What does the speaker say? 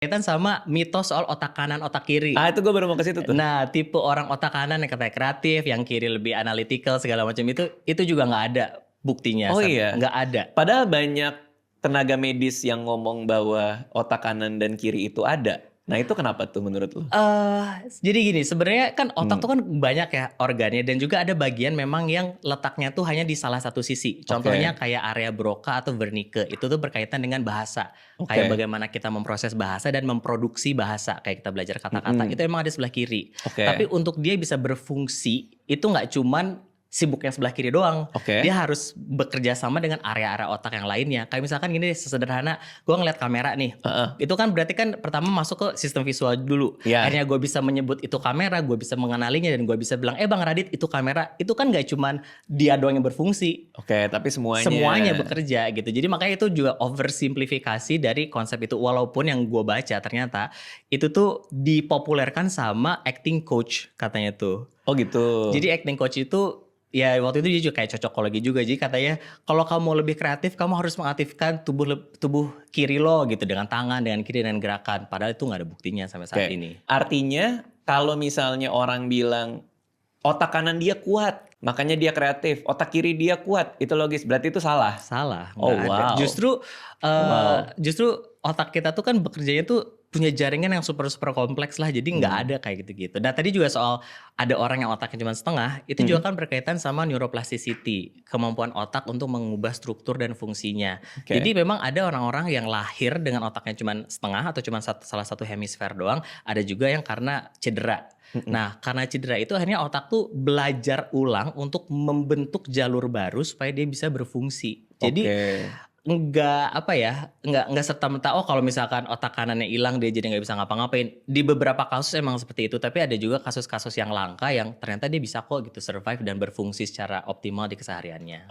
Kaitan sama mitos soal otak kanan, otak kiri. Itu gue baru mau ke situ tuh. Nah, tipe orang otak kanan yang katanya kreatif, yang kiri lebih analytical segala macam itu juga nggak ada buktinya. Oh iya. Nggak ada. Padahal banyak tenaga medis yang ngomong bahwa otak kanan dan kiri itu ada. Nah itu kenapa tuh menurut lo? Jadi gini, sebenarnya kan otak tuh kan banyak ya organnya, dan juga ada bagian memang yang letaknya tuh hanya di salah satu sisi. Contohnya kayak area Broca atau Wernicke, itu tuh berkaitan dengan bahasa. Kayak bagaimana kita memproses bahasa dan memproduksi bahasa, kayak kita belajar kata-kata, itu emang ada sebelah kiri. Tapi untuk dia bisa berfungsi, itu nggak cuman sibuk yang sebelah kiri doang. Dia harus bekerja sama dengan area-area otak yang lainnya. Kayak misalkan gini, sesederhana gue ngeliat kamera nih. Itu kan berarti kan pertama masuk ke sistem visual dulu. Akhirnya gue bisa menyebut itu kamera, gue bisa mengenalinya, dan gue bisa bilang, Bang Radit itu kamera. Itu kan gak cuman dia doang yang berfungsi. Tapi semuanya bekerja gitu. Jadi makanya itu juga oversimplifikasi dari konsep itu. Walaupun yang gue baca ternyata itu tuh dipopulerkan sama acting coach katanya tuh. Oh gitu. Jadi acting coach itu ya waktu itu dia juga kayak cocokologi juga. Jadi katanya kalau kamu mau lebih kreatif, kamu harus mengaktifkan tubuh kiri lo gitu, dengan tangan, dengan kiri, dengan gerakan. Padahal itu nggak ada buktinya sampai saat ini. Artinya kalau misalnya orang bilang otak kanan dia kuat, makanya dia kreatif, otak kiri dia kuat, itu logis. Berarti itu salah. Salah. Ada. Justru otak kita tuh kan bekerjanya tuh punya jaringan yang super kompleks lah, jadi nggak ada kayak gitu-gitu. Dan tadi juga soal ada orang yang otaknya cuma setengah, itu juga kan berkaitan sama neuroplasticity, kemampuan otak untuk mengubah struktur dan fungsinya. Jadi memang ada orang-orang yang lahir dengan otaknya cuma setengah atau cuma salah satu hemisfer doang, ada juga yang karena cedera. Nah, karena cedera itu akhirnya otak tuh belajar ulang untuk membentuk jalur baru supaya dia bisa berfungsi. Jadi nggak serta-merta kalau misalkan otak kanannya hilang dia jadi nggak bisa ngapa-ngapain. Di beberapa kasus emang seperti itu, tapi ada juga kasus-kasus yang langka yang ternyata dia bisa kok gitu survive dan berfungsi secara optimal di kesehariannya.